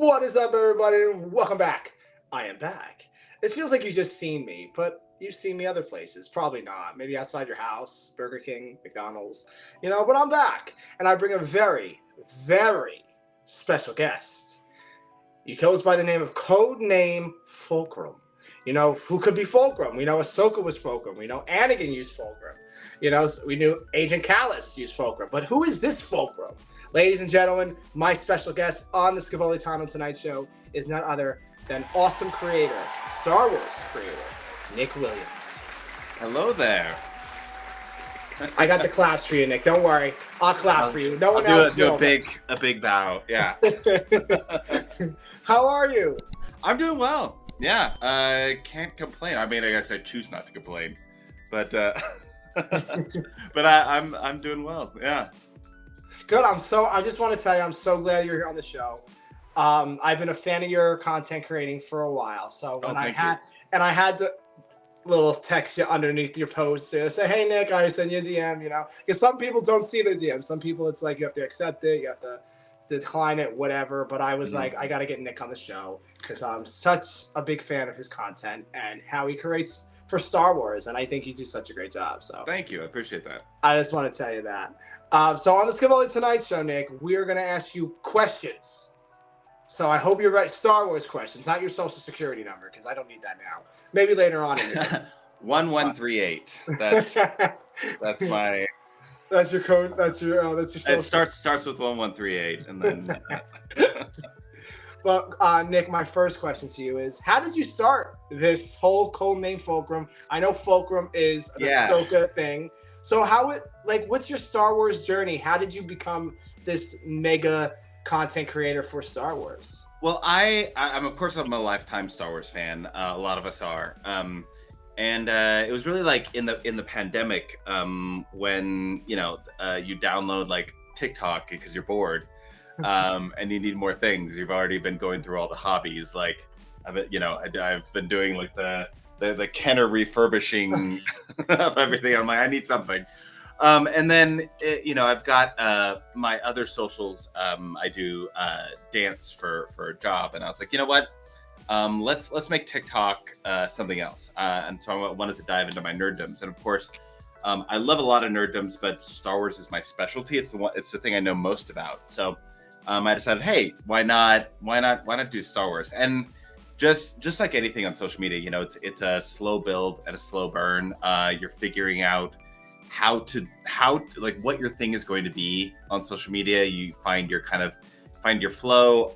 What is up, everybody? Welcome back. I am back. It feels like you've just seen me, but you've seen me other places. Probably not. Maybe outside your house, Burger King, McDonald's, but I'm back. And I bring a very, very special guest. He goes by the name of code name Fulcrum. Who could be Fulcrum? We know Ahsoka was Fulcrum. We know Anakin used Fulcrum. We knew Agent Callus used Fulcrum. But who is this Fulcrum? Ladies and gentlemen, my special guest on the Scevoli Tonight Show is none other than awesome creator, Star Wars creator, Nick Williams. Hello there. I got the claps for you, Nick. Don't worry. I'll clap for you. No one else do a big bow. Yeah. How are you? I'm doing well. Yeah. I can't complain. I mean, I guess I choose not to complain, but but I'm doing well. Yeah. Good. I just want to tell you, I'm so glad you're here on the show. I've been a fan of your content creating for a while. So when I had to little text you underneath your post to say, hey, Nick, I send you a DM, because some people don't see their DM. Some people, it's like, you have to accept it. You have to decline it, whatever. But I was like, I got to get Nick on the show because I'm such a big fan of his content and how he creates for Star Wars. And I think you do such a great job. So thank you. I appreciate that. I just want to tell you that. So on the Scevoli Tonight Show, Nick, we are going to ask you questions. So I hope you're ready. Star Wars questions, not your social security number, because I don't need that now. Maybe later on. 1138. That's my. That's your code. That's your. Social it starts with 1138, and then. Well, Nick, my first question to you is: how did you start this whole code name Fulcrum? I know Fulcrum is an Ahsoka thing. So what's your Star Wars journey? How did you become this mega content creator for Star Wars? Well, I'm of course I'm a lifetime Star Wars fan. A lot of us are. And it was really like in the pandemic when you download like TikTok because you're bored and you need more things. You've already been going through all the hobbies. Like I've been doing like the Kenner refurbishing of everything. I'm like, I need something. And then, I've got my other socials. I do dance for a job. And I was like, you know what? Let's make TikTok something else. And so I wanted to dive into my nerddoms. And of course, I love a lot of nerddoms, but Star Wars is my specialty. It's the thing I know most about. So I decided, hey, why not do Star Wars? And just like anything on social media, it's a slow build and a slow burn. You're figuring out how to like what your thing is going to be on social media. You find your flow,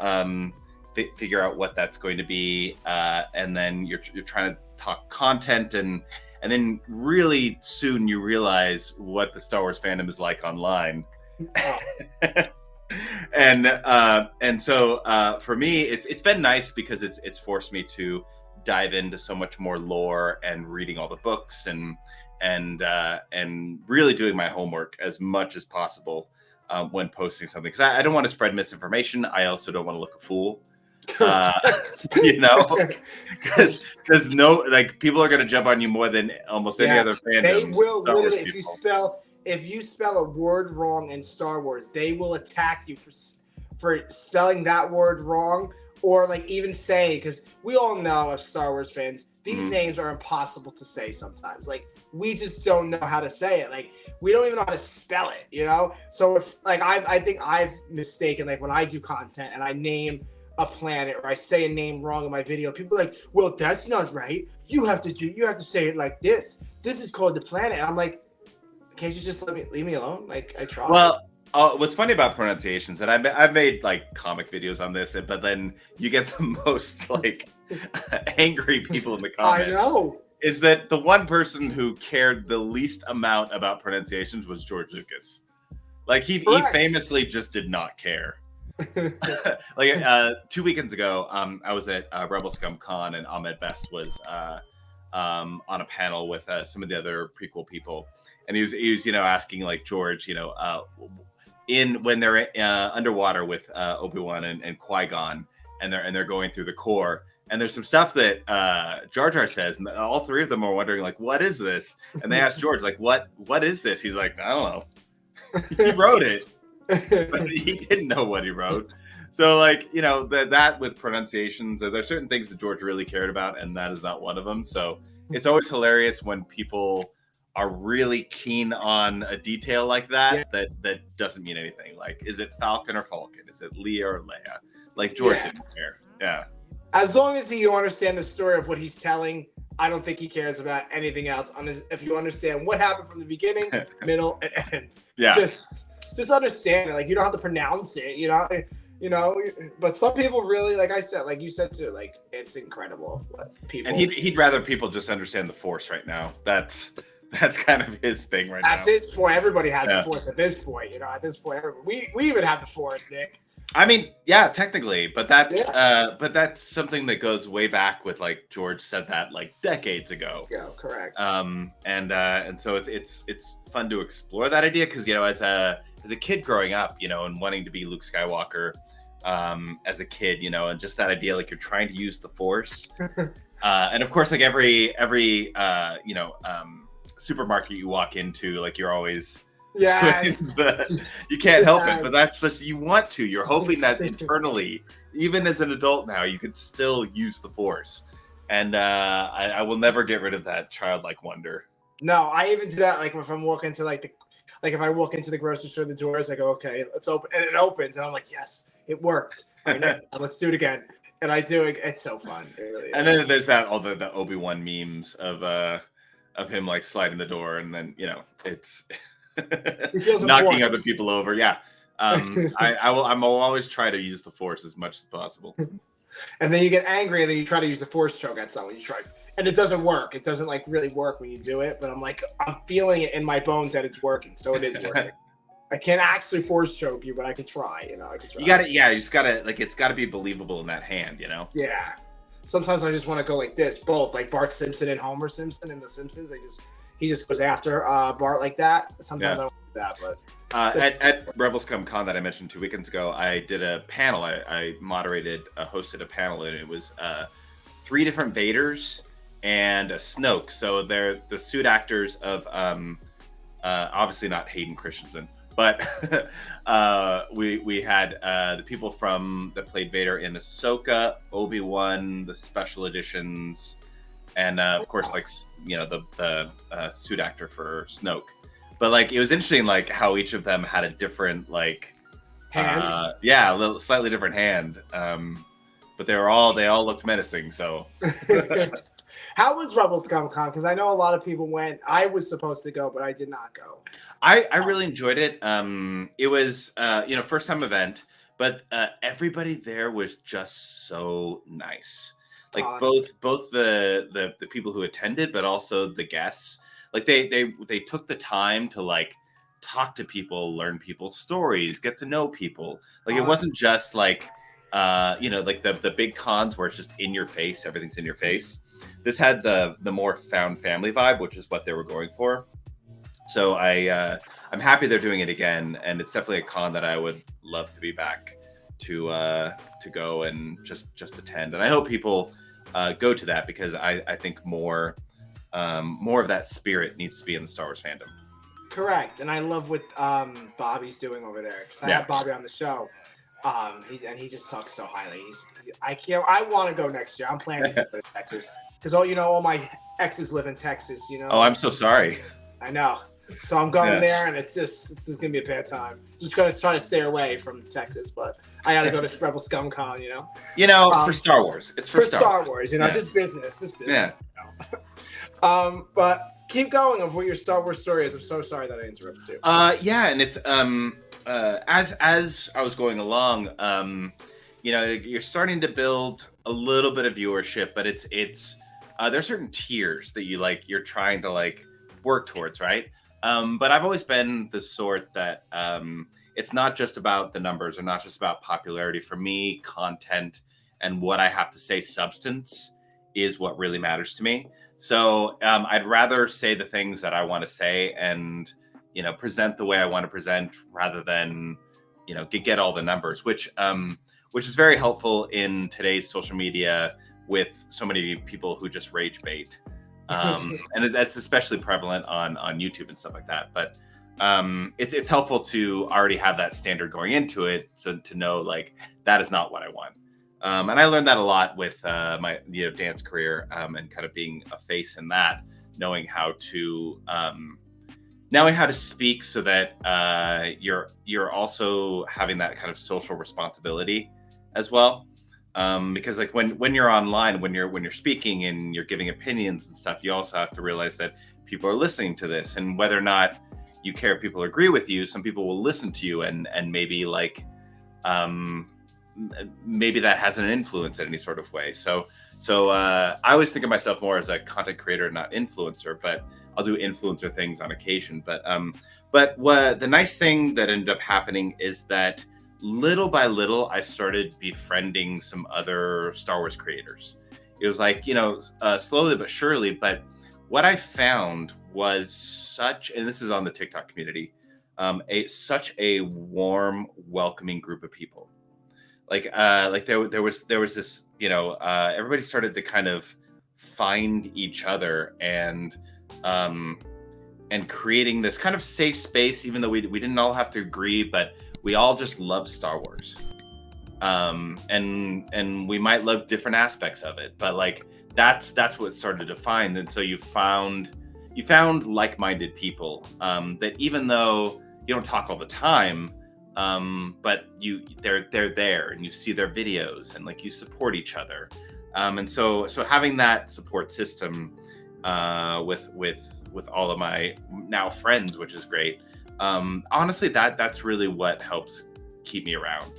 figure out what that's going to be, and then you're trying to talk content, and then really soon you realize what the Star Wars fandom is like online. And so for me, it's been nice because it's forced me to dive into so much more lore and reading all the books and really doing my homework as much as possible when posting something, because I don't want to spread misinformation. I also don't want to look a fool, because people are going to jump on you more than almost any other fandom. They will literally, if you spell a word wrong in Star Wars, they will attack you for spelling that word wrong, or like even saying, because we all know as Star Wars fans, these names are impossible to say sometimes. Like, we just don't know how to say it. Like, we don't even know how to spell it, So if I think I've mistaken, like when I do content and I name a planet or I say a name wrong in my video, people are like, well, that's not right. You have to say it like this. This is called the planet. And I'm like, can't you just leave me alone? Like, I try. Well, what's funny about pronunciations, and I've made like comic videos on this, but then you get the most like angry people in the comments. I know. Is that the one person who cared the least amount about pronunciations was George Lucas. Like he famously just did not care. Like 2 weekends ago, I was at Rebel Scum Con, and Ahmed Best was on a panel with some of the other prequel people, and he was asking like George, when they're underwater with Obi-Wan and Qui-Gon, and they're going through the core. And there's some stuff that Jar Jar says, and all three of them are wondering, like, what is this? And they asked George, like, what is this? He's like, I don't know. He wrote it, but he didn't know what he wrote. So like, you know, that with pronunciations, there's certain things that George really cared about, and that is not one of them. So it's always hilarious when people are really keen on a detail like Yeah. that doesn't mean anything. Like, is it Falcon or Falcon? Is it Leah or Leia? Like George Yeah. didn't care. Yeah. As long as you understand the story of what he's telling, I don't think he cares about anything else. If you understand what happened from the beginning, middle, and end, Yeah. just understand it. Like, you don't have to pronounce it, you know. But some people really, like I said, like you said too, like, it's incredible what people. And he'd rather people just understand the Force right now. That's kind of his thing right now. At this point, everybody has the Force. At this point, at this point, we even have the Force, Nick. I mean, yeah, technically, but that's something that goes way back with, like, George said that like decades ago. Yeah, correct. And so it's fun to explore that idea because, you know, as a kid growing up, you know, and wanting to be Luke Skywalker, as a kid, you know, and just that idea, like, you're trying to use the Force, and of course, like every supermarket you walk into, like, you're always. Yeah, you can't help it, but that's just, you want to. You're hoping that internally, even as an adult now, you could still use the Force, and I will never get rid of that childlike wonder. No, I even do that. Like, if I'm walking to if I walk into the grocery store, the doors, I go, okay, let's open, and it opens, and I'm like, yes, it worked. Right, let's do it again, and I do it. It's so fun. It really is. And then there's all the Obi-Wan memes of him like sliding the door, and then, you know, it's. Knocking other people over. Yeah. I will always try to use the Force as much as possible. And then you get angry, and then you try to use the Force choke at someone. You try, and it doesn't work. It doesn't, like, really work when you do it. But I'm like, I'm feeling it in my bones that it's working. So it is working. I can't actually Force choke you, but I can try. You know, I can try. You gotta, yeah. You just gotta, like, it's gotta be believable in that hand. You know. Yeah. Sometimes I just want to go like this, both like Bart Simpson and Homer Simpson in The Simpsons. He just goes after Bart like that. Sometimes I don't do that, but at Rebels Come Con that I mentioned 2 weekends ago, I did a panel. I hosted a panel, and it was 3 different Vaders and a Snoke. So they're the suit actors of obviously not Hayden Christensen, but we had the people that played Vader in Ahsoka, Obi-Wan, the special editions. And of course, like, you know, the suit actor for Snoke. But, like, it was interesting, like, how each of them had a different, like, hand. A slightly different hand. But they all looked menacing. So, how was Rebels Comic Con? Because I know a lot of people went. I was supposed to go, but I did not go. I really enjoyed it. It was first time event, but everybody there was just so nice. Like, both the people who attended, but also the guests. Like, they took the time to, like, talk to people, learn people's stories, get to know people. Like, it wasn't just like like the big cons where it's just in your face, everything's in your face. This had the more found family vibe, which is what they were going for. So I'm happy they're doing it again, and it's definitely a con that I would love to be back to go and just attend. And I hope people go to that, because I think more of that spirit needs to be in the Star Wars fandom. Correct. And I love what Bobby's doing over there, because I had Bobby on the show. He just talks so highly. I want to go next year. I'm planning to go to Texas, because all my exes live in Texas. Oh, I'm so sorry. I know. So I'm going there, and it's just gonna be a bad time. Just gonna try to stay away from Texas, but I gotta go to Rebel Scum Con. For Star Wars. It's for Star Wars. Just business. Yeah. But keep going of what your Star Wars story is. I'm so sorry that I interrupted you. And it's as I was going along, you're starting to build a little bit of viewership, but it's there's certain tiers that you're trying to work towards, right? But I've always been the sort that it's not just about the numbers, or not just about popularity. For me, content and what I have to say, substance, is what really matters to me. So I'd rather say the things that I want to say, and present the way I want to present, rather than get all the numbers, which is very helpful in today's social media, with so many people who just rage bait. And that's especially prevalent on YouTube and stuff like that. But it's helpful to already have that standard going into it, so to know like that is not what I want. And I learned that a lot with my dance career, and kind of being a face in that, knowing how to speak so that you're also having that kind of social responsibility as well. Because like when you're online, when you're speaking and you're giving opinions and stuff, you also have to realize that people are listening to this, and whether or not you care if people agree with you, some people will listen to you, and maybe like maybe that has an influence in any sort of way. So I always think of myself more as a content creator, not influencer, but I'll do influencer things on occasion. But what the nice thing that ended up happening is that little by little, I started befriending some other Star Wars creators. It was like, slowly but surely. But what I found was and this is on the TikTok community, such a warm, welcoming group of people. Like there was this, everybody started to kind of find each other, and creating this kind of safe space, even though we didn't all have to agree, but we all just love Star Wars. And we might love different aspects of it, but like that's what started to find. And so you found like-minded people, that even though you don't talk all the time, but they're there, and you see their videos, and like you support each other. And so having that support system with all of my now friends, which is great. Honestly, that's really what helps keep me around.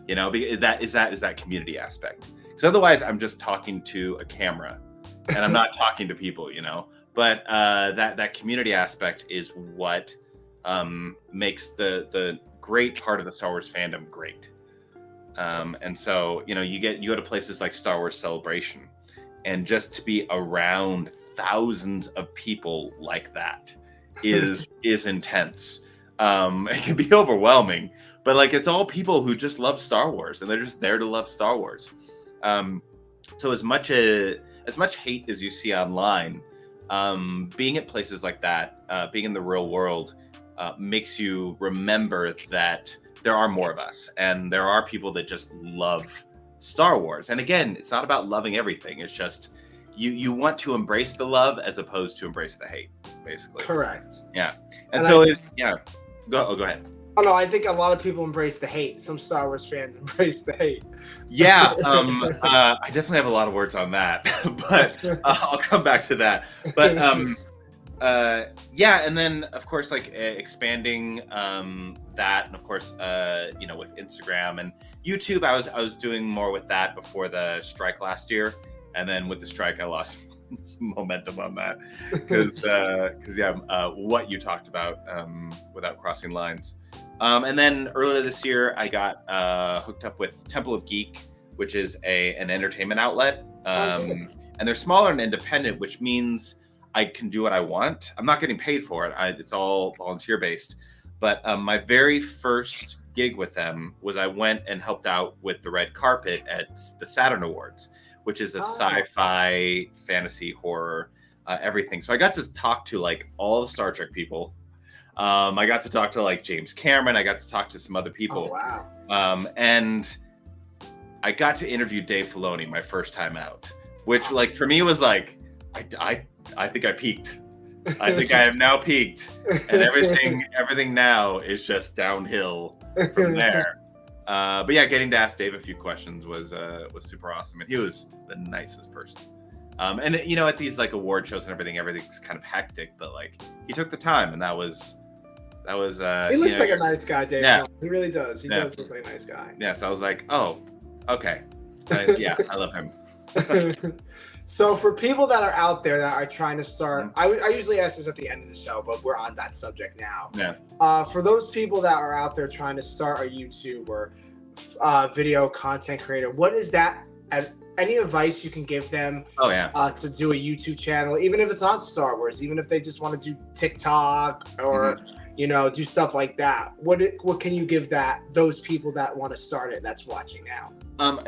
That is that community aspect. Because otherwise, I'm just talking to a camera, and I'm not talking to people. But that community aspect is what makes the great part of the Star Wars fandom great. And so you go to places like Star Wars Celebration, and just to be around thousands of people like that is intense. It can be overwhelming, but like it's all people who just love Star Wars, and they're just there to love Star Wars. So as much hate as you see online, being at places like that, being in the real world, makes you remember that there are more of us, and there are people that just love Star Wars. And again, it's not about loving everything. It's just you want to embrace the love as opposed to embrace the hate, basically. Correct. Yeah. And so go ahead. Oh no, I think a lot of people embrace the hate. Some Star Wars fans embrace the hate. Yeah, I definitely have a lot of words on that, but I'll come back to that. But and then of course, like expanding that, and of course, with Instagram and YouTube, I was doing more with that before the strike last year, and then with the strike, I lost some momentum on that because what you talked about, without crossing lines. And then earlier this year, I got hooked up with Temple of Geek, which is an entertainment outlet. And they're smaller and independent, which means I can do what I want. I'm not getting paid for it. It's all volunteer based. But my very first gig with them was I went and helped out with the red carpet at the Saturn Awards, which is a sci-fi, fantasy, horror, everything. So I got to talk to like all the Star Trek people. I got to talk to like James Cameron. I got to talk to some other people. Oh, wow. And I got to interview Dave Filoni my first time out, which like for me was like, I think I peaked. I think I have now peaked, and everything now is just downhill from there. But yeah, getting to ask Dave a few questions was super awesome, and he was the nicest person. And at these like award shows and everything's kind of hectic, but like he took the time, and that was. He looks like a nice guy, Dave. Yeah, he really does. He does look like a nice guy. Yeah, so I was like, oh, okay, yeah, I love him. So for people that are out there that are trying to start, I usually ask this at the end of the show, but we're on that subject now. Yeah. For those people that are out there trying to start a YouTube or video content creator, what is that? Any advice you can give them? Oh yeah. To do a YouTube channel, even if it's on Star Wars, even if they just want to do TikTok or do stuff like that. What can you give those people that want to start it that's watching now?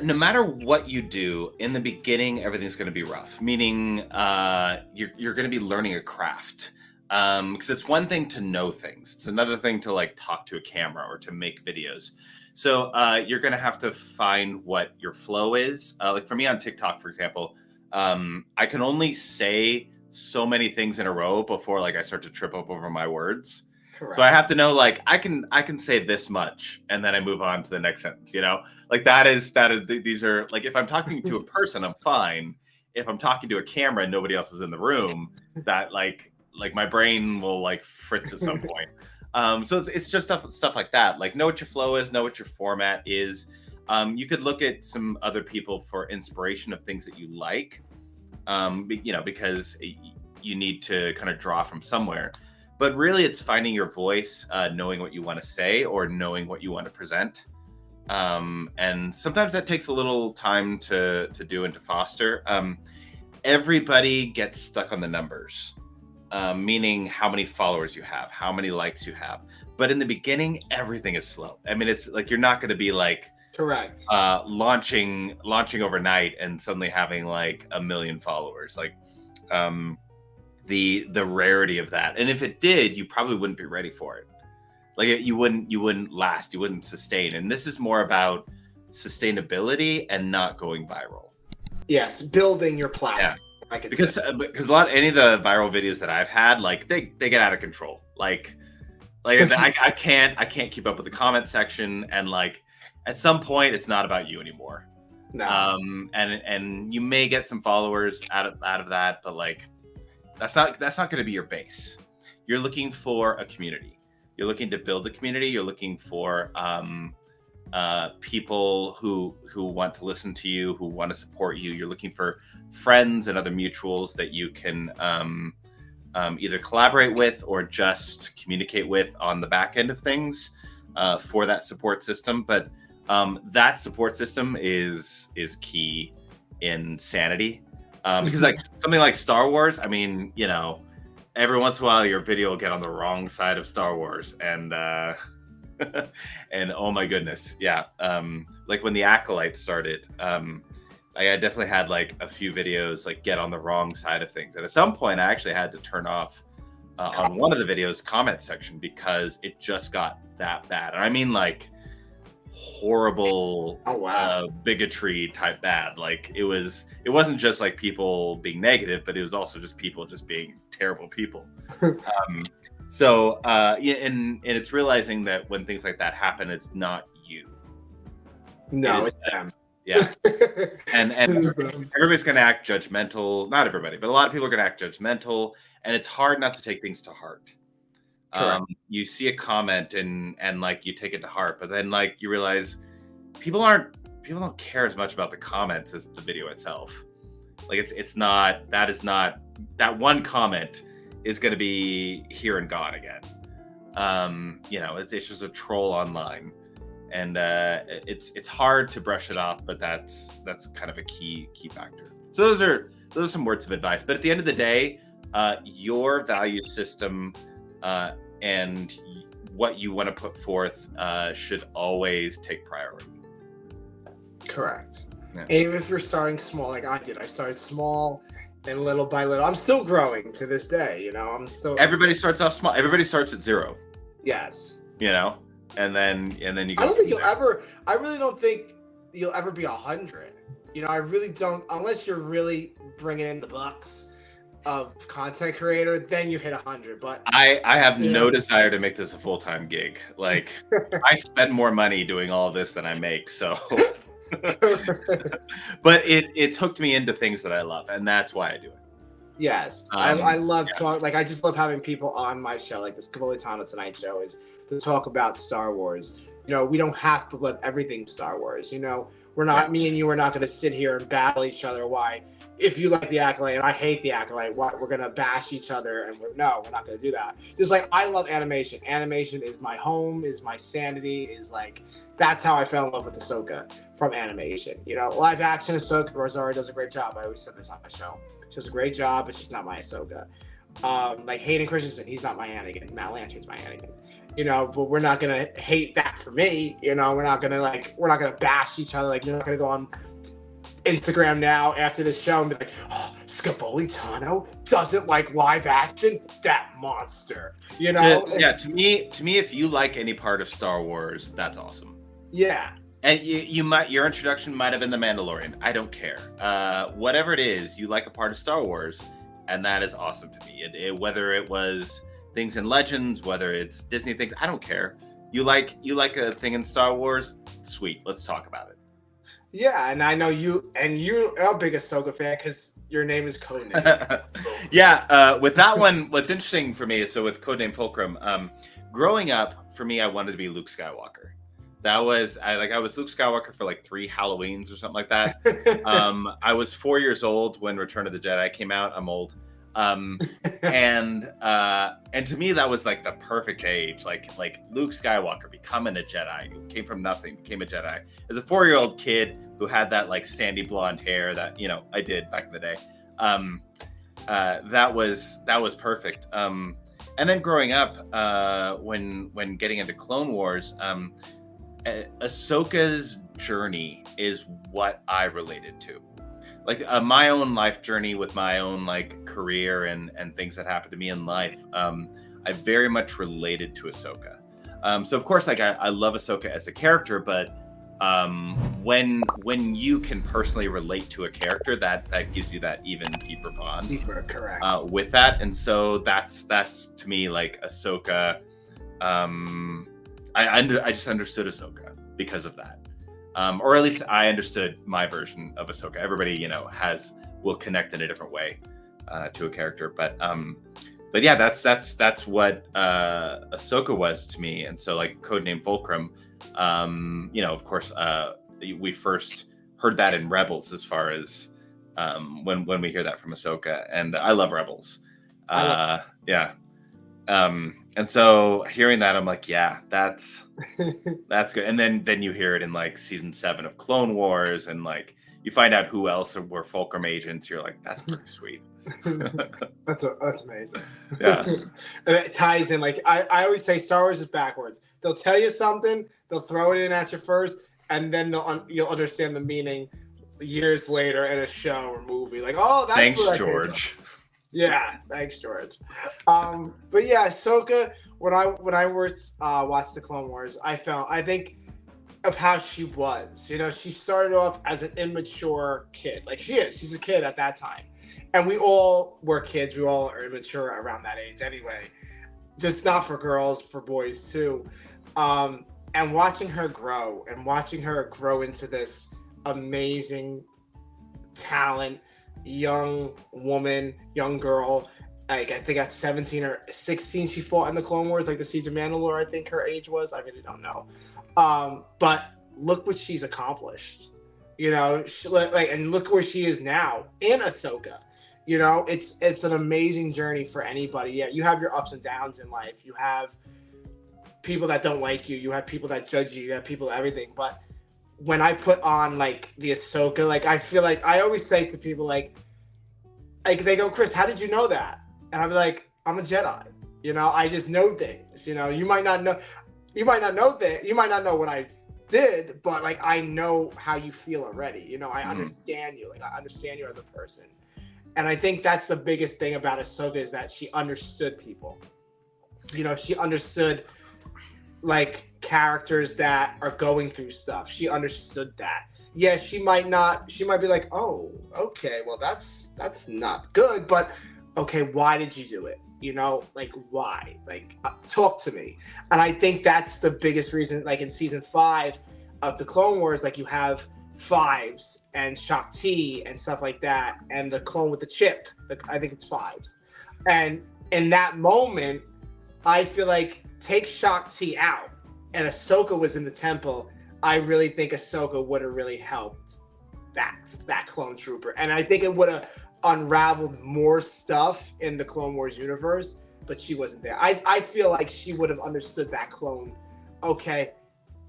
No matter what you do, in the beginning, everything's going to be rough. Meaning, you're going to be learning a craft. Because it's one thing to know things. It's another thing to like talk to a camera or to make videos. So you're going to have to find what your flow is. Like for me on TikTok, for example, I can only say so many things in a row before like I start to trip up over my words. Correct. So I have to know like I can say this much and then I move on to the next sentence, you know? Like that is these are like if I'm talking to a person, I'm fine. If I'm talking to a camera and nobody else is in the room, that like my brain will like fritz at some point. So it's just stuff like that. Like know what your flow is, know what your format is. You could look at some other people for inspiration of things that you like, you know, because you need to kind of draw from somewhere. But really, it's finding your voice, knowing what you want to say or knowing what you want to present. And sometimes that takes a little time to do and to foster. Everybody gets stuck on the numbers. Meaning how many followers you have, how many likes you have. But in the beginning, everything is slow. I mean, it's like you're not going to be like correct launching overnight and suddenly having like 1 million followers. Like the rarity of that. And if it did, you probably wouldn't be ready for it. Like you wouldn't last, you wouldn't sustain. And this is more about sustainability and not going viral. Yes, building your platform. Yeah. Because any of the viral videos that I've had, like they get out of control. Like I can't keep up with the comment section, and like at some point it's not about you anymore. No. And you may get some followers out of that, but like that's not going to be your base. You're looking for a community. You're looking to build a community. You're looking for people who want to listen to you, who want to support you. You're looking for friends and other mutuals that you can either collaborate with or just communicate with on the back end of things for that support system. But that support system is key in sanity, because like something like Star Wars, I mean, you know, every once in a while your video will get on the wrong side of Star Wars, and and oh my goodness, yeah. Like when the Acolyte started, I definitely had like a few videos like get on the wrong side of things, and at some point I actually had to turn off on one of the videos comment section because it just got that bad. And I mean like horrible, bigotry type bad. Like it wasn't just like people being negative, but it was also just people just being terrible people. So yeah, and it's realizing that when things like that happen, it's not you. No, it's them. Yeah. and everybody's gonna act judgmental. Not everybody, but a lot of people are gonna act judgmental, and it's hard not to take things to heart. You see a comment and like you take it to heart, but then like you realize people don't care as much about the comments as the video itself. Like it's not that one comment is going to be here and gone again. You know, it's just a troll online, and it's hard to brush it off, but that's kind of a key factor. So those are some words of advice. But at the end of the day, your value system and what you want to put forth should always take priority. Correct. Yeah. And even if you're starting small, like I did, I started small. And little by little, I'm still growing to this day. You know, Everybody starts off small. Everybody starts at 0. Yes. You know, and then you go. I really don't think you'll ever be 100. You know, I really don't, unless you're really bringing in the bucks of content creator, then you hit 100. But I have no desire to make this a full-time gig. Like I spend more money doing all this than I make, so. But it's hooked me into things that I love, and that's why I do it. Yes, I love talk. Like I just love having people on my show, like this Scevoli Tonight Show, is to talk about Star Wars. You know, we don't have to love everything Star Wars. You know, we're not me and you are not going to sit here and battle each other. Why? If you like the Acolyte and I hate the Acolyte, what we're gonna bash each other, and we're not gonna do that. Just like I love animation. Animation is my home, is my sanity, is like. That's how I fell in love with Ahsoka, from animation. You know, live action Ahsoka, Rosario does a great job. I always said this on my show. She does a great job, but she's not my Ahsoka. Like Hayden Christensen, he's not my Anakin. Matt Lanter's my Anakin. You know, but we're not gonna hate that for me. You know, we're not gonna bash each other. Like you're not gonna go on Instagram now after this show and be like, oh, Scevoli doesn't like live action. That monster, you know? To me, if you like any part of Star Wars, that's awesome. Yeah. And your introduction might have been The Mandalorian. I don't care. Whatever it is, you like a part of Star Wars, and that is awesome to me. Whether it was things in Legends, whether it's Disney things, I don't care. You like a thing in Star Wars, sweet. Let's talk about it. Yeah, and I know you're a big Ahsoka fan because your name is Codename. Yeah, with that one, what's interesting for me is, so with Codename Fulcrum, growing up, for me, I wanted to be Luke Skywalker. I was Luke Skywalker for like 3 Halloweens or something like that. I was 4 years old when Return of the Jedi came out. I'm old. And to me, that was like the perfect age. Like Luke Skywalker becoming a Jedi. He came from nothing, became a Jedi. As a 4-year-old kid who had that like sandy blonde hair that, I did back in the day. That was perfect. And then growing up, when getting into Clone Wars, Ahsoka's journey is what I related to. Like my own life journey with my own like career and things that happened to me in life, I very much related to Ahsoka. So of course, like I love Ahsoka as a character, but when you can personally relate to a character, that gives you that even deeper bond. Deeper, correct. With that, and so that's to me like Ahsoka. I just understood Ahsoka because of that. Or at least I understood my version of Ahsoka. Everybody, will connect in a different way to a character. But yeah, that's what Ahsoka was to me. And so, like Codename Fulcrum, of course, we first heard that in Rebels, as far as when we hear that from Ahsoka, and I love Rebels. Yeah. And so hearing that, I'm like, yeah, that's good. And then you hear it in like season 7 of Clone Wars, and like you find out who else were Fulcrum agents. You're like, that's pretty sweet. That's amazing. Yeah. And it ties in, like I always say, Star Wars is backwards. They'll tell you something, they'll throw it in at you first, and then you'll understand the meaning years later in a show or movie. Like, oh, that's thanks, George. Yeah, thanks, George. But yeah, Ahsoka, when I watched the Clone Wars, I think of how she was. She started off as an immature kid. Like she's a kid at that time. And we all were kids. We all are immature around that age anyway. Just not for girls, for boys too. And watching her grow into this amazing talent, young woman, young girl. Like I think at 17 or 16 she fought in the Clone Wars, like the Siege of Mandalore, I think her age was. I really don't know. But look what she's accomplished. And look where she is now in Ahsoka. It's an amazing journey for anybody. Yeah, you have your ups and downs in life. You have people that don't like you. You have people that judge you. You have people everything. But when I put on like the Ahsoka, like I feel like I always say to people like they go, Chris, how did you know that? And I'm like, I'm a Jedi. I just know things. You might not know that. You might not know what I did, but like I know how you feel already. I understand you. Like I understand you as a person. And I think that's the biggest thing about Ahsoka, is that she understood people. She understood like characters that are going through stuff. She understood that. Yeah, she might be like, oh, okay, well that's not good, but okay, why did you do it? Like why? Like talk to me. And I think that's the biggest reason, like in season 5 of the Clone Wars, like you have Fives and Shakti and stuff like that, and the clone with the chip, I think it's Fives. And in that moment, I feel like take Shakti out and Ahsoka was in the temple, I really think Ahsoka would have really helped that clone trooper. And I think it would have unraveled more stuff in the Clone Wars universe, but she wasn't there. I feel like she would have understood that clone. Okay,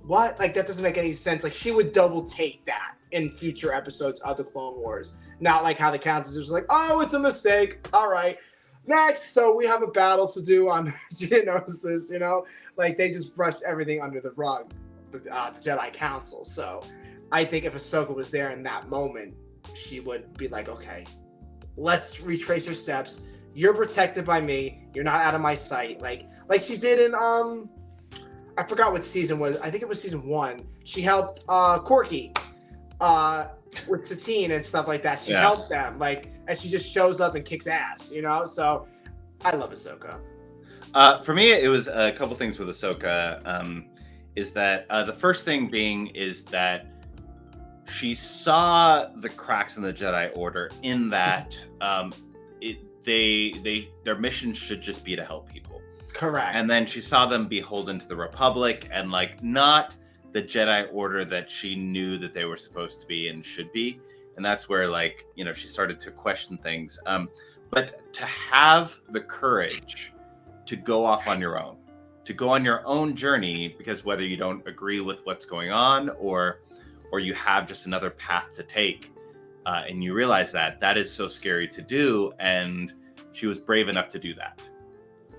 what? Like that doesn't make any sense. Like she would double take that in future episodes of the Clone Wars. Not like how the Council was like, oh, it's a mistake. All right. Next, so we have a battle to do on Geonosis, like they just brushed everything under the rug, the Jedi Council. So I think if Ahsoka was there in that moment, she would be like, okay, let's retrace your steps. You're protected by me. You're not out of my sight. Like she did in I forgot what season was. I think it was season 1. She helped Corky with Satine and stuff like that. She helped them, like, and she just shows up and kicks ass, you know? So I love Ahsoka. For me, it was a couple things with Ahsoka. Is that the first thing being is that she saw the cracks in the Jedi Order in that their mission should just be to help people. Correct. And then she saw them beholden to the Republic and like not the Jedi Order that she knew that they were supposed to be and should be. And that's where, like, you know, she started to question things. But to have the courage to go off on your own, to go on your own journey, because whether you don't agree with what's going on or you have just another path to take, and you realize that is so scary to do, and she was brave enough to do that,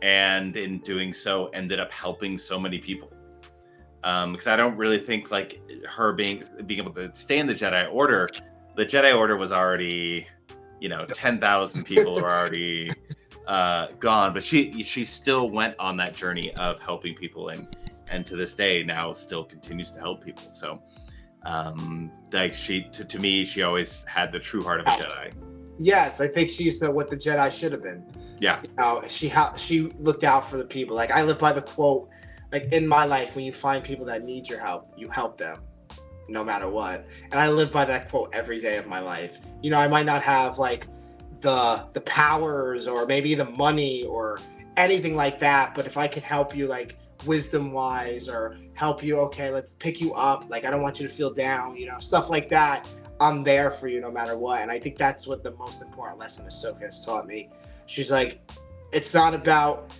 and in doing so ended up helping so many people. Because I don't really think like her being able to stay in the Jedi Order. The Jedi Order was already, 10,000 people are already gone, but she still went on that journey of helping people, and to this day now still continues to help people. So like to me, she always had the true heart of a Jedi. Yes, I think she's what the Jedi should have been. Yeah. She looked out for the people. Like, I live by the quote, like, in my life, when you find people that need your help, you help them no matter what. And I live by that quote every day of my life. I might not have like the powers or maybe the money or anything like that, but if I can help you, like, wisdom wise, or help you, okay, let's pick you up, like, I don't want you to feel down, stuff like that, I'm there for you no matter what. And I think that's what the most important lesson Ahsoka has taught me. She's like, it's not about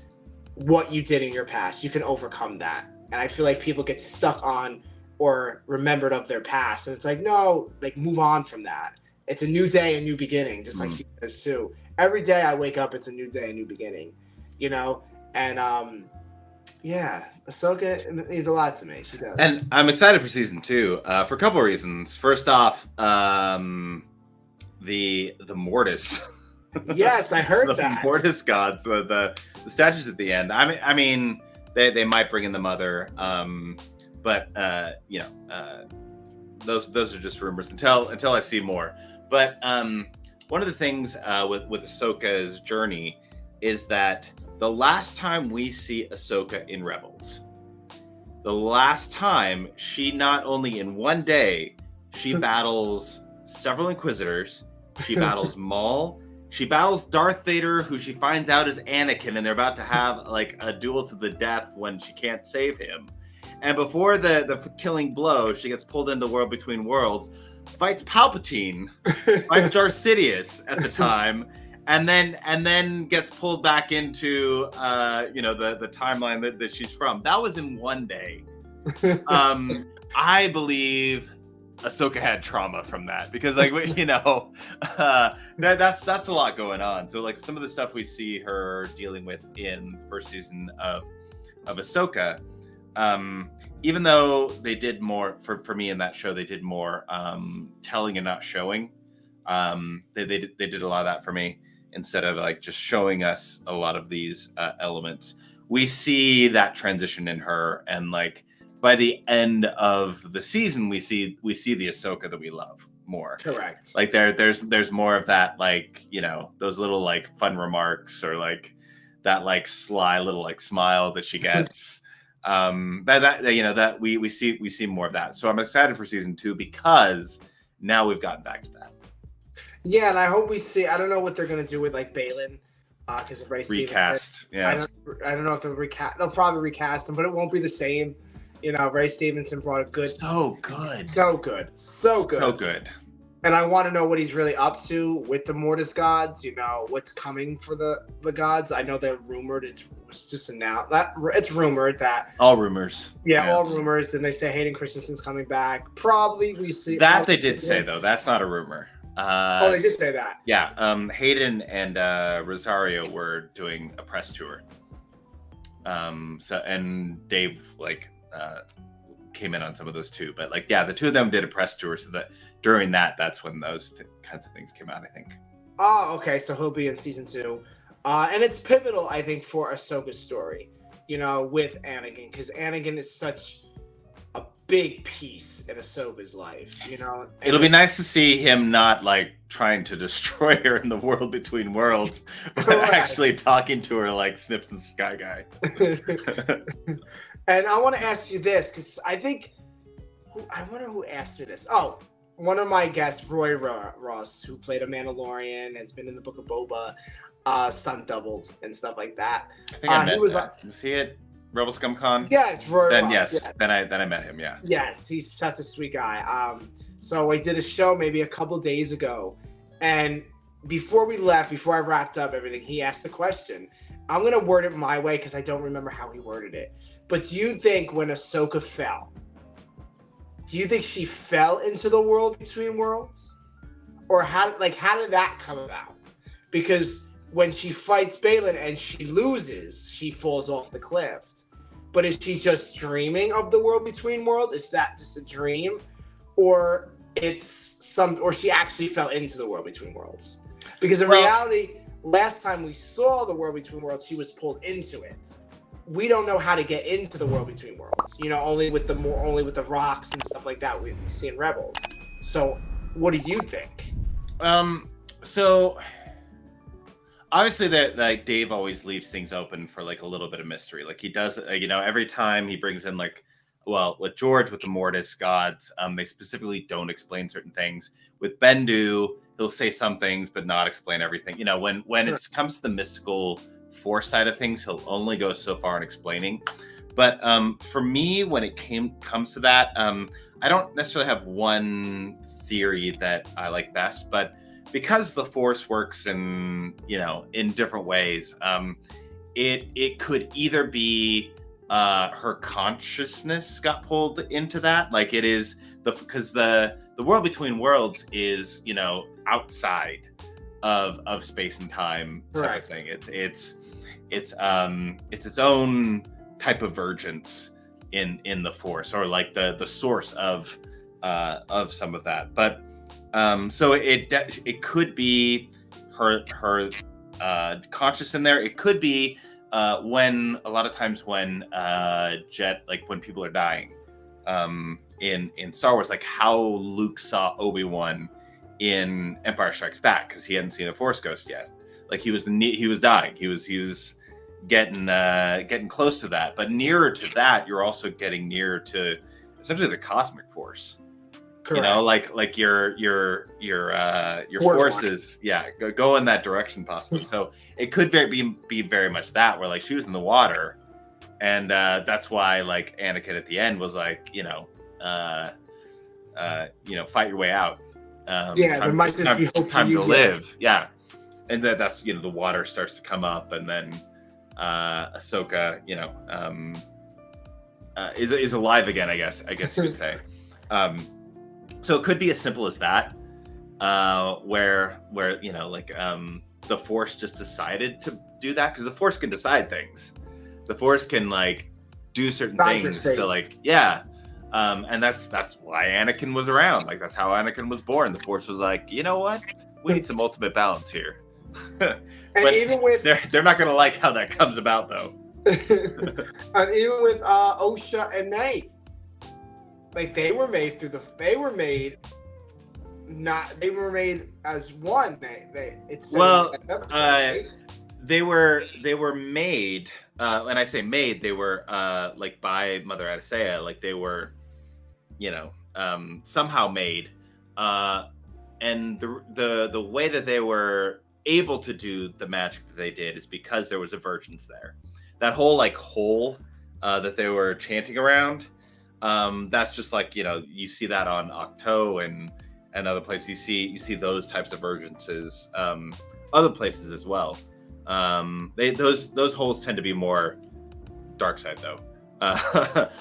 what you did in your past. You can overcome that. And I feel like people get stuck on or remembered of their past. And it's like, no, like, move on from that. It's a new day, a new beginning, just like she says too. Every day I wake up, it's a new day, a new beginning, And yeah, Ahsoka means a lot to me. She does. And I'm excited for season 2 for a couple of reasons. First off, the Mortis. Yes, I heard the that. Mortis gods, the statues at the end. I mean, they might bring in the mother, but those are just rumors until I see more. But one of the things with Ahsoka's journey is that the last time we see Ahsoka in Rebels, the last time she not only in one day, she battles several Inquisitors, she battles Maul, she battles Darth Vader, who she finds out is Anakin, and they're about to have like a duel to the death when she can't save him. And before the killing blow, she gets pulled into World Between Worlds, fights Palpatine, fights Darth Sidious at the time, and then gets pulled back into the timeline that she's from. That was in one day. I believe Ahsoka had trauma from that, because that's a lot going on. So like some of the stuff we see her dealing with in the first season of Ahsoka, even though they did more for me in that show, they did more telling and not showing. They did a lot of that for me, instead of like just showing us a lot of these elements. We see that transition in her, and like by the end of the season, we see the Ahsoka that we love more. Correct. Like there's more of that, like, those little like fun remarks, or like that like sly little like smile that she gets. that we see more of that. So I'm excited for season 2, because now we've gotten back to that. Yeah, and I hope we see. I don't know what they're gonna do with like Balin, because of recast. Yeah, I don't know if they'll recast. They'll probably recast him, but it won't be the same. Ray Stevenson brought a good. So good. And I want to know what he's really up to with the Mortis gods. What's coming for the gods. I know they're rumored. It was just announced. It's rumored that. All rumors. Yeah, all rumors. And they say Hayden Christensen's coming back. Probably we see that. They did say though. That's not a rumor. They did say that. Yeah. Hayden and Rosario were doing a press tour. And Dave came in on some of those too, but like, yeah, the two of them did a press tour, so that during that's when those kinds of things came out, I think. Oh, okay. So he'll be in season 2, and it's pivotal, I think, for Ahsoka's story. With Anakin, because Anakin is such a big piece in Ahsoka's life. And It'll be nice to see him not like trying to destroy her in the world between worlds, but actually talking to her like Snips and Sky Guy. And I want to ask you this, because I wonder who asked me this. Oh, one of my guests, Roy Ross, who played a Mandalorian, has been in the Book of Boba, stunt doubles and stuff like that. I think I met him. Was he at Rebel Scum Con? Yes, Roy then Ross. Yes. Then I met him. Yeah. Yes, he's such a sweet guy. So I did a show maybe a couple days ago, and before I wrapped up everything, he asked the question. I'm gonna word it my way because I don't remember how he worded it. But do you think when Ahsoka fell, do you think she fell into the world between worlds, or how did that come about? Because when she fights Balin and she loses, she falls off the cliff. But is she just dreaming of the world between worlds? Is that just a dream, or or she actually fell into the world between worlds? Because in reality, last time we saw the world between worlds, she was pulled into it. We don't know how to get into the world between worlds. Only with the rocks and stuff like that we see in Rebels. So, what do you think? So obviously that like Dave always leaves things open for like a little bit of mystery. Like he does, every time he brings in like, well, with George with the Mortis gods, they specifically don't explain certain things. With Bendu, he'll say some things but not explain everything. When it comes to the mystical Force side of things, he'll only go so far in explaining. But for me, when it comes to that, I don't necessarily have one theory that I like best, but because the Force works in different ways, it could either be her consciousness got pulled into that, like it is because the world between worlds is outside of space and time type of thing. It's its own type of vergence in the Force, or like the source of some of that, but. So it could be her conscious in there. It could be when a lot of times when when people are dying in Star Wars, like how Luke saw Obi-Wan in Empire Strikes Back, because he hadn't seen a Force ghost yet. Like he was dying. He was getting close to that. But nearer to that, you're also getting nearer to essentially the cosmic Force. Correct. Like your forces, go in that direction possibly. So it could be very much that, where like she was in the water, and that's why like Anakin at the end was like, fight your way out. There might just be hope time to live. Yeah, and that's the water starts to come up, and then Ahsoka, is alive again. I guess you could say. So it could be as simple as that, where the Force just decided to do that, because the Force can decide things. The Force can like do certain things to like and that's why Anakin was around. Like that's how Anakin was born. The Force was like, you know what? We need some ultimate balance here. But even with they're not gonna like how that comes about though. And even with Osha and Nate. Like they were made as one. They were made, and I say made, they were like by Mother Adesea, like they were, somehow made, and the way that they were able to do the magic that they did is because there was a vergence there. That whole like hole that they were chanting around. That's just like you see that on Octo and other places. You see those types of vergences other places as well. Those holes tend to be more dark side though. But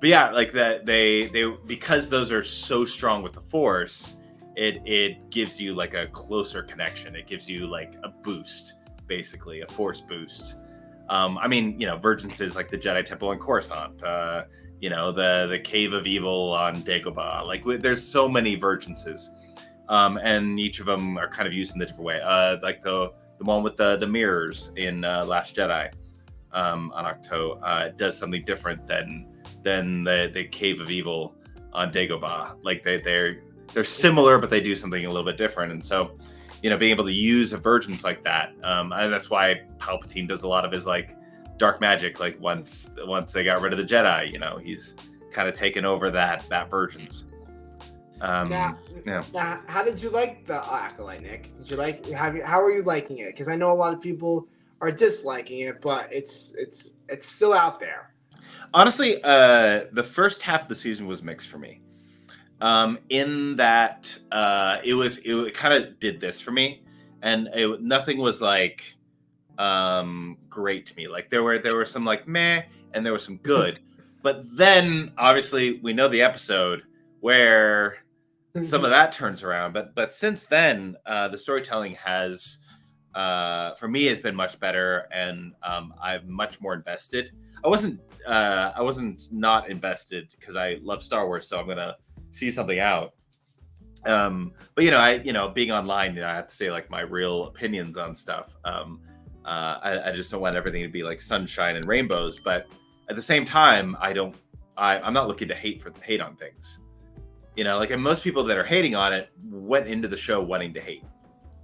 yeah, like that they because those are so strong with the Force, it gives you like a closer connection. It gives you like a boost, basically a Force boost. Vergences like the Jedi Temple on Coruscant, the Cave of Evil on Dagobah. Like there's so many vergences. and each of them are kind of used in a different way. Like the one with the mirrors in Last Jedi on Ahch-To does something different than the Cave of Evil on Dagobah. Like they're similar, but they do something a little bit different. And so, being able to use aversions like that, and that's why Palpatine does a lot of his like dark magic. Like once they got rid of the Jedi, he's kind of taken over that versions. Now, how did you like the Acolyte, Nick? Did you like? How are you liking it? Because I know a lot of people are disliking it, but it's still out there. Honestly, the first half of the season was mixed for me. In that it kind of did this for me, and nothing was like great to me. Like there were some like meh, and there was some good, but then obviously we know the episode where some of that turns around. But since then, the storytelling has for me has been much better, and I'm much more invested. I wasn't not invested because I love Star Wars, so I'm gonna see something out. But I being online, I have to say like my real opinions on stuff. I just don't want everything to be like sunshine and rainbows, but at the same time, I'm not looking to hate on things. Like, and most people that are hating on it went into the show wanting to hate.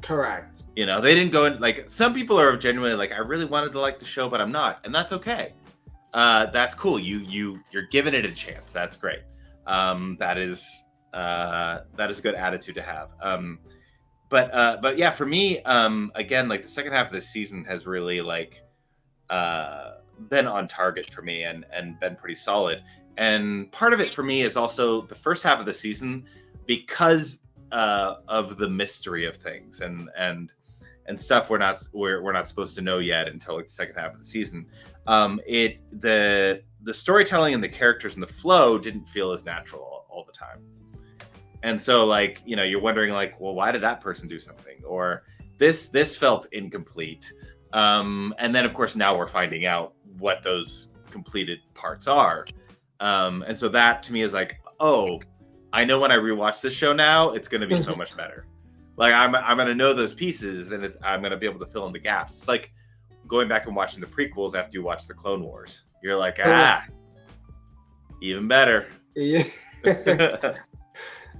Correct. They didn't go in, like, some people are genuinely like, I really wanted to like the show, but I'm not, and that's okay. That's cool. You're giving it a chance. That's great. That is a good attitude to have. But yeah, for me, again, like the second half of this season has really like been on target for me and been pretty solid. And part of it for me is also the first half of the season, because of the mystery of things and stuff we're not supposed to know yet until like the second half of the season. The storytelling and the characters and the flow didn't feel as natural all the time. And so like, you're wondering like, well, why did that person do something? Or this felt incomplete. And then of course now we're finding out what those completed parts are. And so that to me is like, oh, I know when I rewatch this show now, it's going to be so much better. Like I'm going to know those pieces, and I'm going to be able to fill in the gaps. It's like going back and watching the prequels after you watch the Clone Wars. You're like, even better. Yeah.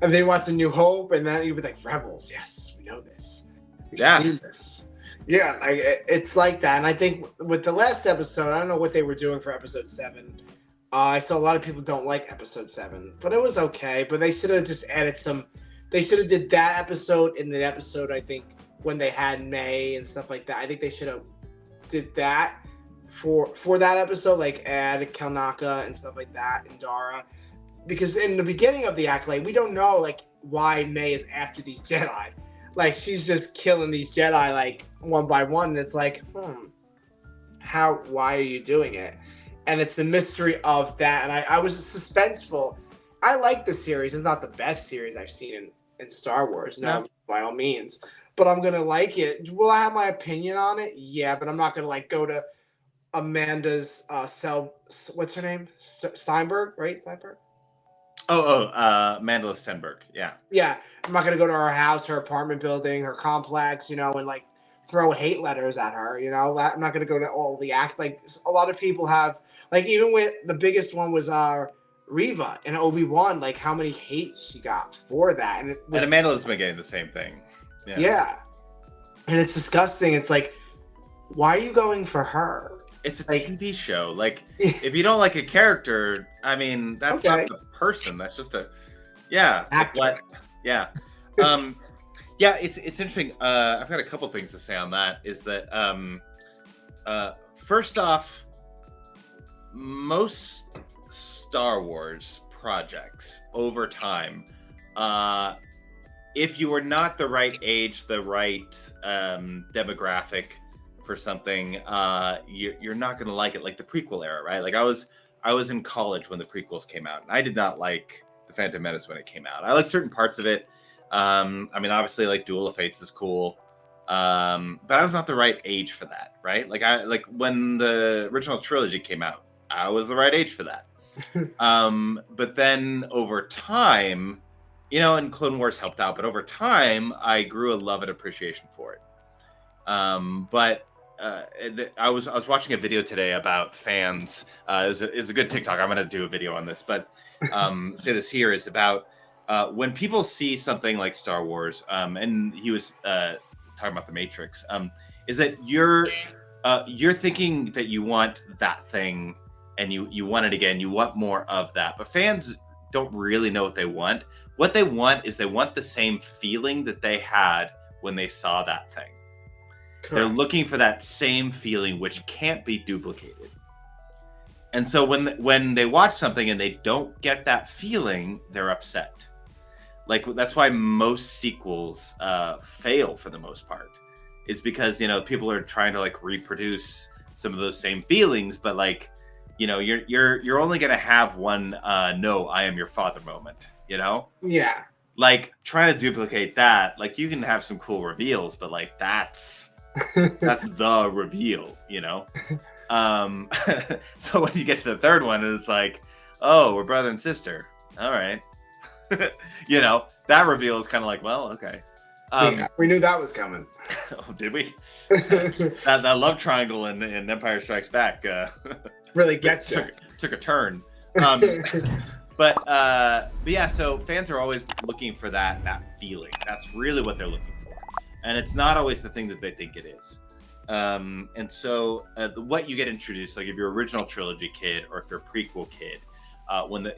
And then watch A New Hope, and then you'd be like, Rebels. Yes, we know this. We've seen this. Yeah, like it's like that. And I think with the last episode, I don't know what they were doing for episode 7. I saw a lot of people don't like episode 7, but it was okay. But they should have just added some. They should have did that episode in the episode, I think, when they had May and stuff like that. I think they should have did that for that episode, like add Kalnaka and stuff like that, and Dara. Because in the beginning of the Acolyte, we don't know like why May is after these Jedi. Like she's just killing these Jedi like one by one, and it's like, why are you doing it? And it's the mystery of that. And I was suspenseful. I like the series. It's not the best series I've seen in Star Wars, no, by all means. But I'm gonna like it. Will I have my opinion on it? Yeah, but I'm not gonna like go to Amanda's what's her name? Steinberg, right? Steinberg? Mandela Stenberg. Yeah. Yeah. I'm not gonna go to her house, her apartment building, her complex, and like throw hate letters at her, I'm not gonna go to all the act. Like a lot of people have, like, even with the biggest one was Reva and Obi-Wan, like how many hates she got for that. And Amanda's been getting the same thing. Yeah. And it's disgusting. It's like, why are you going for her? It's a TV show. Like, if you don't like a character, I mean, that's not the person. That's just actor. What? Yeah. It's interesting. I've got a couple things to say on that. Is that first off, most Star Wars projects over time, if you are not the right age, the right demographic for something, you're not going to like it. Like the prequel era, right? Like I was in college when the prequels came out, and I did not like The Phantom Menace when it came out. I liked certain parts of it. I mean, obviously, like Duel of Fates is cool, but I was not the right age for that, right? Like when the original trilogy came out, I was the right age for that. But then over time, And Clone Wars helped out, but over time, I grew a love and appreciation for it. But I was watching a video today about fans. It's a good TikTok. I'm going to do a video on this, but say this here is about when people see something like Star Wars, and he was talking about the Matrix. Is that you're thinking that you want that thing, and you want it again. You want more of that, but fans don't really know what they want. What they want is they want the same feeling that they had when they saw that thing. Correct. They're looking for that same feeling, which can't be duplicated. And so when they watch something and they don't get that feeling, they're upset. Like, that's why most sequels fail for the most part, is because, people are trying to like reproduce some of those same feelings, but like, you're only going to have one, no, I am your father moment, Yeah. Like, trying to duplicate that, like, you can have some cool reveals, but like, that's the reveal, So when you get to the third one, and it's like, oh, we're brother and sister. All right. That reveal is kind of like, well, okay. Yeah, we knew that was coming. Oh, did we? that love triangle in Empire Strikes Back really gets you. Took a turn. But yeah, so fans are always looking for that feeling. That's really what they're looking for, and it's not always the thing that they think it is. And so what you get introduced, like if you're original trilogy kid or if you're a prequel kid,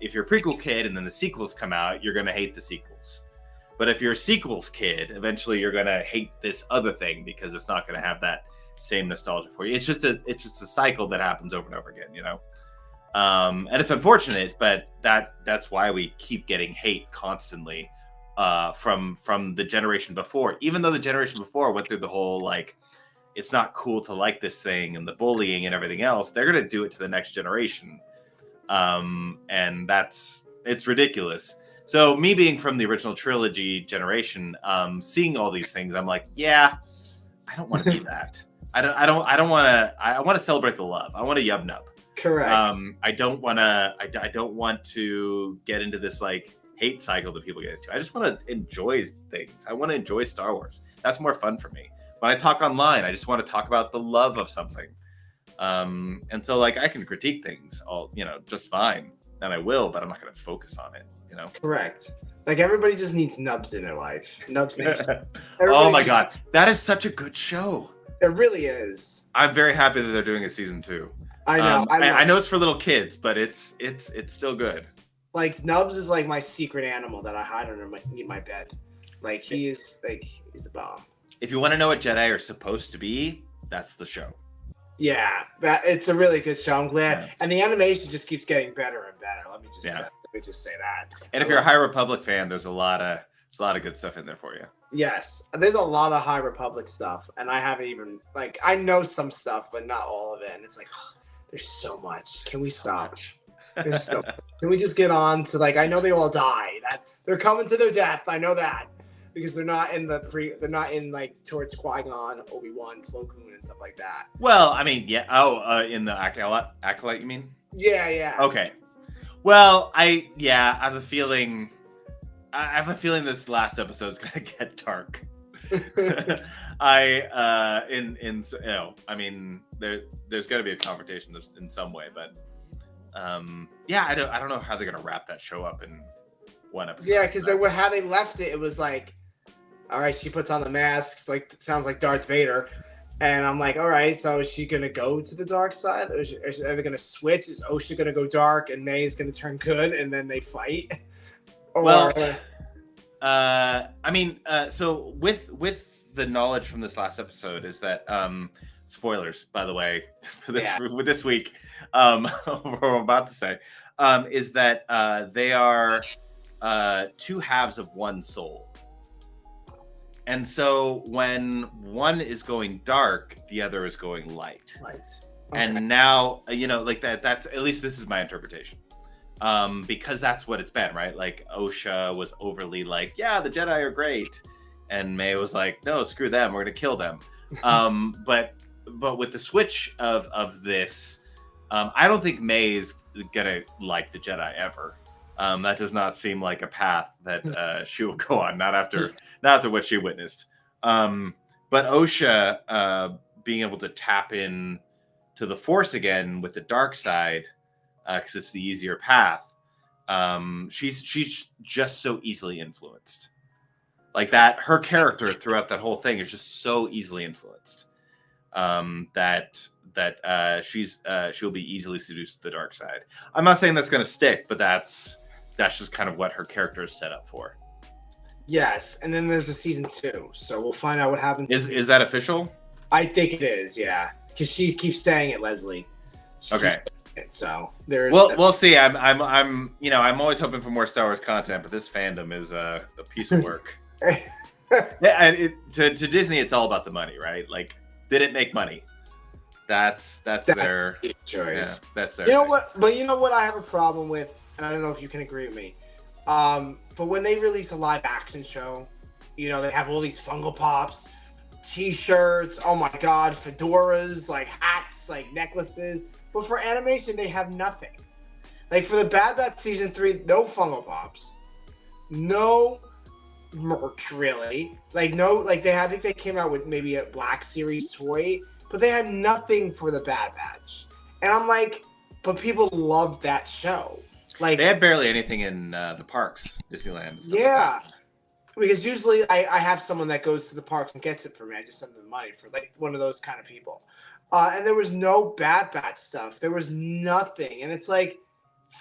if you're a prequel kid and then the sequels come out, you're gonna hate the sequels. But if you're a sequels kid, eventually you're gonna hate this other thing because it's not gonna have that same nostalgia for you. It's just a cycle that happens over and over again, and it's unfortunate, but that's why we keep getting hate constantly from the generation before. Even though the generation before went through the whole like, it's not cool to like this thing and the bullying and everything else, they're gonna do it to the next generation, and it's ridiculous. So me being from the original trilogy generation, seeing all these things, I'm like, yeah, I don't want to be that. I don't want to. I want to celebrate the love. I want to yub nub. Correct. I don't want to. I don't want to get into this like hate cycle that people get into. I just want to enjoy things. I want to enjoy Star Wars. That's more fun for me. When I talk online, I just want to talk about the love of something. And so like I can critique things all just fine, and I will, but I'm not going to focus on it. Correct. Like everybody just needs nubs in their life. Nubs Nation. Oh my god, that is such a good show. It really is. I'm very happy that they're doing a season 2. I know. I know it's for little kids, but it's still good. Like Nubs is like my secret animal that I hide under my bed. Like he's the bomb. If you want to know what Jedi are supposed to be, that's the show. Yeah, it's a really good show. I'm glad, and the animation just keeps getting better and better. Let me just say that. And if you're a High Republic fan, there's a lot of good stuff in there for you. Yes, there's a lot of High Republic stuff, and I haven't even I know some stuff, but not all of it. And it's like, oh, there's so much. Can we stop? Can we just get on to I know they all die. They're coming to their death. I know that because they're not in towards Qui-Gon, Obi-Wan, Plo Koon, and stuff like that. Well, I mean, yeah. Oh, in the Acolyte, you mean? Yeah. Okay. Well, I have a feeling. I have a feeling this last episode is gonna get dark. I mean, there's gonna be a confrontation in some way, but I don't know how they're gonna wrap that show up in one episode. Yeah, because how they left it was like, all right, she puts on the mask, sounds like Darth Vader. And I'm like, all right, so is she going to go to the dark side? Are they going to switch? Is Osha going to go dark and May is going to turn good and then they fight? So with the knowledge from this last episode is that, spoilers, by the way, for this week, what I'm about to say, is that they are two halves of one soul. And so when one is going dark, the other is going light. Okay. And now, that's, at least this is my interpretation. Because that's what it's been, right? Like Osha was overly like, yeah, the Jedi are great. And May was like, no, screw them. We're going to kill them. But with the switch of this, I don't think May is going to like the Jedi ever. That does not seem like a path that she will go on. Not after what she witnessed. But Osha being able to tap in to the Force again with the dark side, because it's the easier path. She's just so easily influenced. Like that, her character throughout that whole thing is just so easily influenced. That she'll be easily seduced to the dark side. I'm not saying that's going to stick, but that's just kind of what her character is set up for. Yes, and then there's a season 2, so we'll find out what happens. Is that official? I think it is, yeah, because she keeps saying it, Leslie. Okay. So there's. Well, we'll see. I'm always hoping for more Star Wars content, but this fandom is a piece of work. Yeah, and to Disney, it's all about the money, right? Like, did it make money? That's their choice. Yeah, that's their. You know what? But you know what? I have a problem with, and I don't know if you can agree with me. But when they release a live action show, they have all these Funko Pops, T-shirts. Oh my God, fedoras, like hats, like necklaces. But for animation, they have nothing. Like for the Bad Batch season 3, no Funko Pops, no merch really. Like no, like I think they came out with maybe a Black Series toy. But they had nothing for the Bad Batch. And I'm like, but people love that show. Like they had barely anything in the parks, Disneyland. Yeah. Because usually I have someone that goes to the parks and gets it for me. I just send them the money for like one of those kind of people. And there was no Bad Batch stuff. There was nothing. And it's like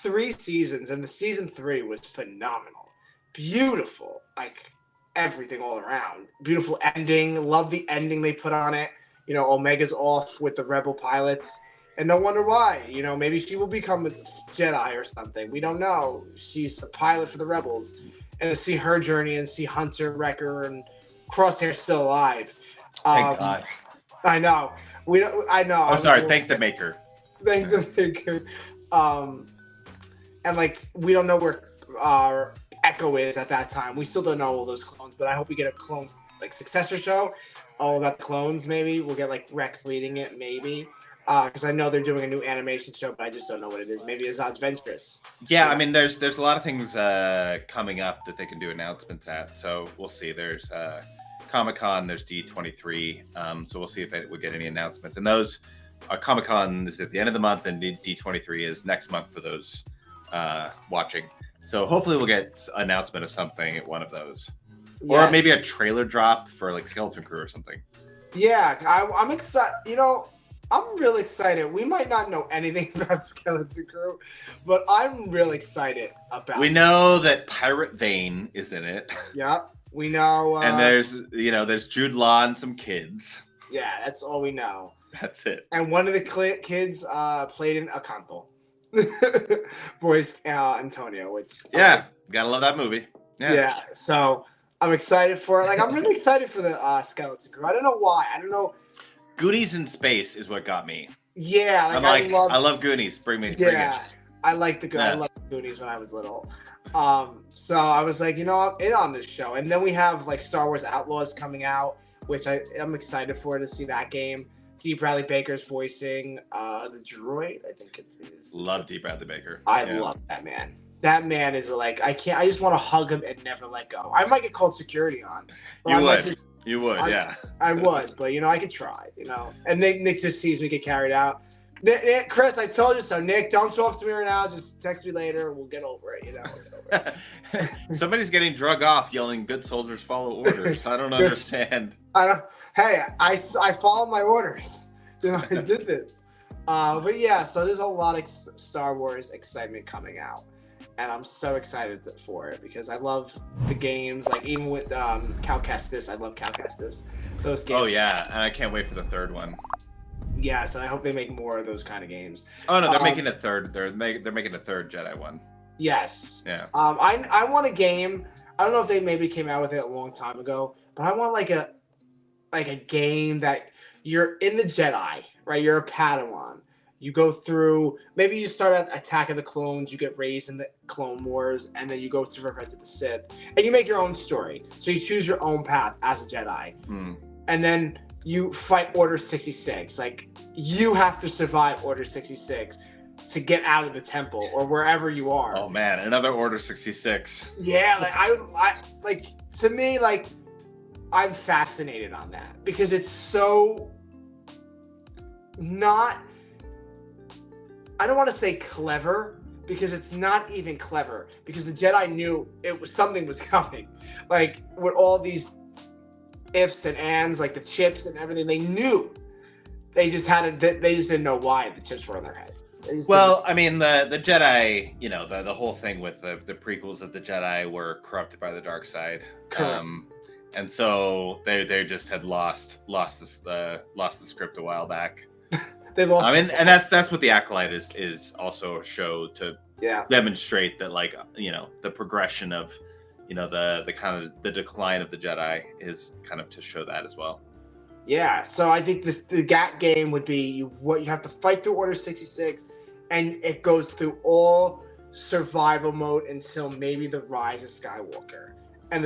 3 seasons. And the season 3 was phenomenal. Beautiful. Like everything all around. Beautiful ending. Love the ending they put on it. Omega's off with the Rebel pilots, and no wonder why. Maybe she will become a Jedi or something. We don't know. She's a pilot for the Rebels, and to see her journey and see Hunter, Wrecker, and Crosshair still alive. Thank God. I know. I know. I'm sorry. Thank the maker. Thank the maker. And like we don't know where Echo is at that time. We still don't know all those clones, but I hope we get a clone like successor show. All about the clones, maybe. We'll get, like, Rex leading it, maybe. Because I know they're doing a new animation show, but I just don't know what it is. Maybe it's Adventurous. Yeah, I mean, there's a lot of things coming up that they can do announcements at. So we'll see. There's Comic-Con, there's D23. So we'll see if we get any announcements. And those, Comic-Con is at the end of the month, and D23 is next month for those watching. So hopefully we'll get an announcement of something at one of those. Or maybe a trailer drop for like Skeleton Crew or something. Yeah, I'm excited. I'm real excited. We might not know anything about Skeleton Crew, but I'm real excited about We know that Pirate Vane is in it. Yeah, we know. And there's Jude Law and some kids. Yeah, that's all we know. That's it. And one of the kids played in Akanto. Voiced Antonio, which... Gotta love that movie. Yeah, so... I'm excited for it. Like, I'm really excited for the Skeleton Crew. I don't know why. I don't know. Goonies in space is what got me. Yeah, I love Goonies. Bring it. I like I loved Goonies when I was little. So I was like, I'm in on this show. And then we have like Star Wars Outlaws coming out, which I'm excited for to see that game. D. Bradley Baker's voicing the droid. I think it is. Love D. Bradley Baker. I love that man. That man is like, I just want to hug him and never let go. I might get called security on. You would, yeah. I would, but I could try, And Nick just sees me get carried out. Nick, Chris, I told you so. Nick, don't talk to me right now. Just text me later. We'll get over it, Somebody's getting drug off yelling, "Good soldiers follow orders." I don't understand. Hey, I followed my orders. I did this. But yeah, so there's a lot of Star Wars excitement coming out. And I'm so excited for it because I love the games. Like even with Cal Kestis, I love Cal Kestis. Those games. Oh yeah, and I can't wait for the 3rd one. Yes, and I hope they make more of those kind of games. Oh no, they're making a third. They're making a 3rd Jedi one. Yes. Yeah. I want a game. I don't know if they maybe came out with it a long time ago, but I want like a game that you're in the Jedi, right? You're a Padawan. You go through, maybe you start at Attack of the Clones, you get raised in the Clone Wars, and then you go to Revenge of the Sith, and you make your own story. So you choose your own path as a Jedi. And then you fight Order 66. Like, you have to survive Order 66. to get out of the temple or wherever you are. Oh man, another Order 66. Yeah, like I like to me, like I'm fascinated on that because it's so not. I don't want to say clever because it's not even clever because the Jedi knew it was something was coming, like with all these ifs and ands, like the chips and everything. They knew. They just had to. They just didn't know why the chips were on their head. Well, I mean, the Jedi, you know, the whole thing with the prequels of the Jedi were corrupted by the dark side. Correct. And so they just had lost the script a while back. They lost. I mean, and that's what the Acolyte is also a show to Yeah. demonstrate that, like, you know, the progression of, you know, the kind of the decline of the Jedi is kind of to show that as well. Yeah, so I think the GAT game would be you have to fight through Order 66, and it goes through all survival mode until maybe the Rise of Skywalker, and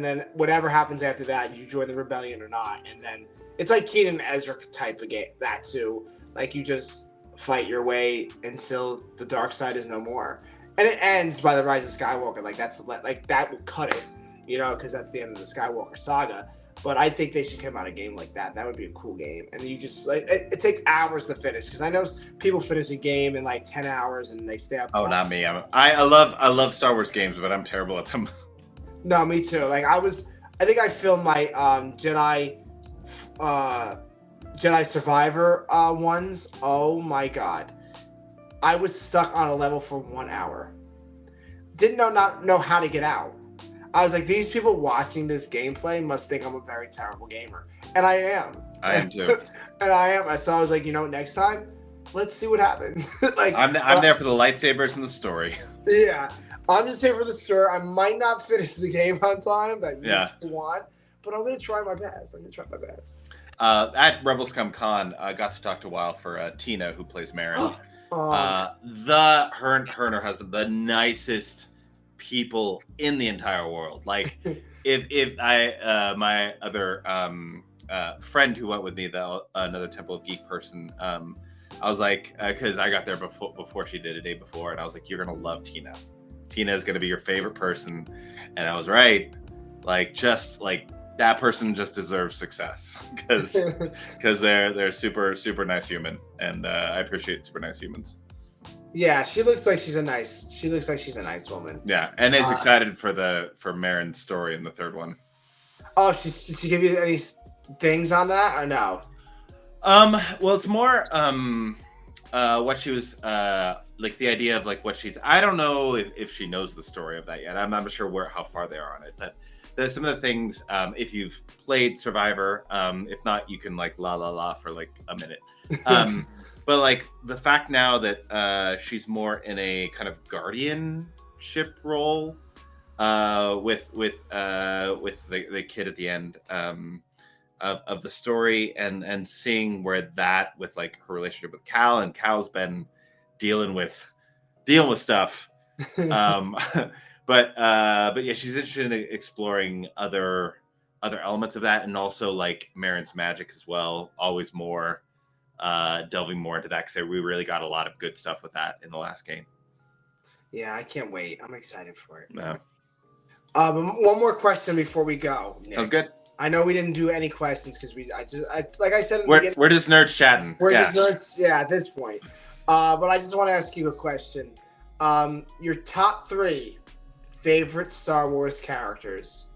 then whatever happens after that, you join the rebellion or not, and then it's like Keenan and Ezra type of game that too. Like you just fight your way until the dark side is no more, and it ends by the Rise of Skywalker. Like that will cut it, you know, because that's the end of the Skywalker saga. But I think they should come out a game like that. That would be a cool game. And you just like it takes hours to finish because I know people finish a game in like 10 hours and they stay up. Oh, not me. I love Star Wars games, but I'm terrible at them. No, me too. Like I think I filmed my Jedi Survivor ones. Oh my god, I was stuck on a level for 1 hour. Didn't not know how to get out. I was like, these people watching this gameplay must think I'm a very terrible gamer. And I am. I am too. And I am. So I was like, you know, next time, let's see what happens. Like I'm there for the lightsabers and the story. Yeah. I'm just here for the story. I might not finish the game on time that you want, but I'm going to try my best. At Rebels Come Con, I got to talk to Weil for Tina, who plays Marin. Her and her husband, the nicest people in the entire world. Like if I my other friend who went with me, another Temple of Geek person, I was like, because I got there before she did, a day before, and I was like, you're gonna love Tina. Tina is gonna be your favorite person. And I was right. Like, just like that person just deserves success because they're super nice human, and I appreciate super nice humans. Yeah, she looks like she's a nice woman. Yeah, and is excited for Marin's story in the third one. Oh, did she give you any things on that or no? Well, it's more what she was like, the idea of like what she's. I don't know if she knows the story of that yet. I'm not sure how far they are on it, but there's some of the things. If you've played Survivor, if not, you can like la for like a minute. But like the fact now that she's more in a kind of guardianship role with the kid at the end of the story, and seeing where that with like her relationship with Cal, and Cal's been dealing with stuff. But yeah, she's interested in exploring other elements of that, and also like Marin's magic as well. Always more. Delving more into that because we really got a lot of good stuff with that in the last game. Yeah, I can't wait. I'm excited for it. Yeah. One more question before we go, Nick. Sounds good. I know we didn't do any questions because like I said, we're just nerds chatting. We're just nerds, at this point. But I just want to ask you a question. Your top 3 favorite Star Wars characters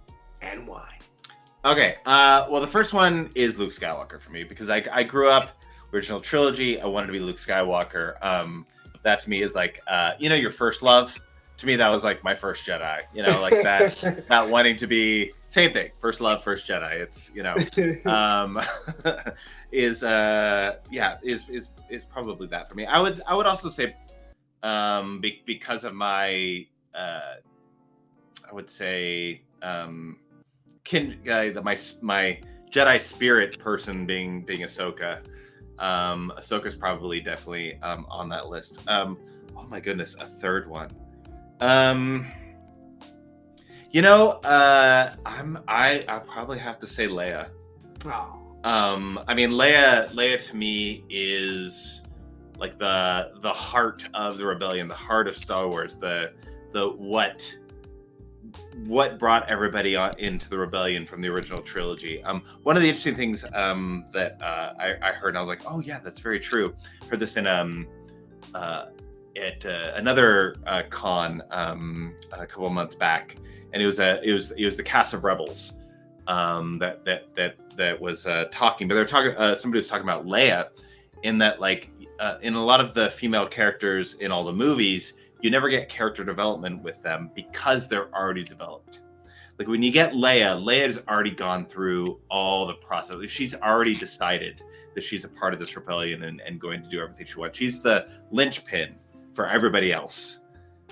and why? Okay. Well, the first one is Luke Skywalker for me because I grew up. Original trilogy, I wanted to be Luke Skywalker. That to me is like, your first love. To me, that was like my first Jedi. You know, like that, not wanting to be same thing. First love, first Jedi. It's is probably that for me. I would also say, because of my, I would say, my Jedi spirit person being Ahsoka. Ahsoka's probably definitely on that list. Oh my goodness, a third one. I'll probably have to say Leia. Oh. I mean, Leia to me is like the heart of the rebellion, the heart of Star Wars, the what brought everybody into the rebellion from the original trilogy. One of the interesting things that I heard, and I was like, oh yeah, that's very true. Heard this in at another con a couple of months back, and it was the cast of Rebels that was talking, but they were talking. Somebody was talking about Leia, in that like in a lot of the female characters in all the movies, you never get character development with them because they're already developed. Like when you get Leia's already gone through all the process. She's already decided that she's a part of this rebellion and going to do everything she wants. She's the linchpin for everybody else.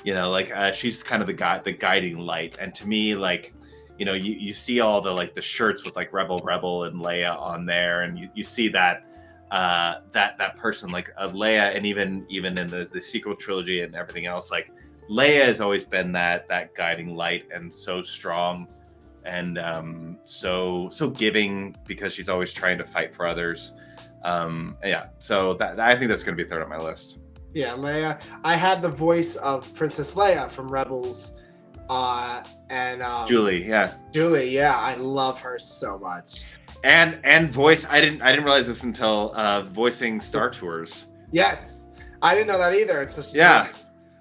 You know, like she's kind of the guiding light. And to me, like, you know, you see all the like the shirts with like Rebel and Leia on there, and you see that that person like Leia, and even in the sequel trilogy and everything else, like Leia has always been that guiding light, and so strong, and so giving, because she's always trying to fight for others. Yeah, so that I think that's going to be third on my list. Yeah, Leia. I had the voice of Princess Leia from Rebels, and Julie. Yeah, I love her so much. And voice. I didn't realize this until voicing Star Tours. Yes, I didn't know that either. It's just I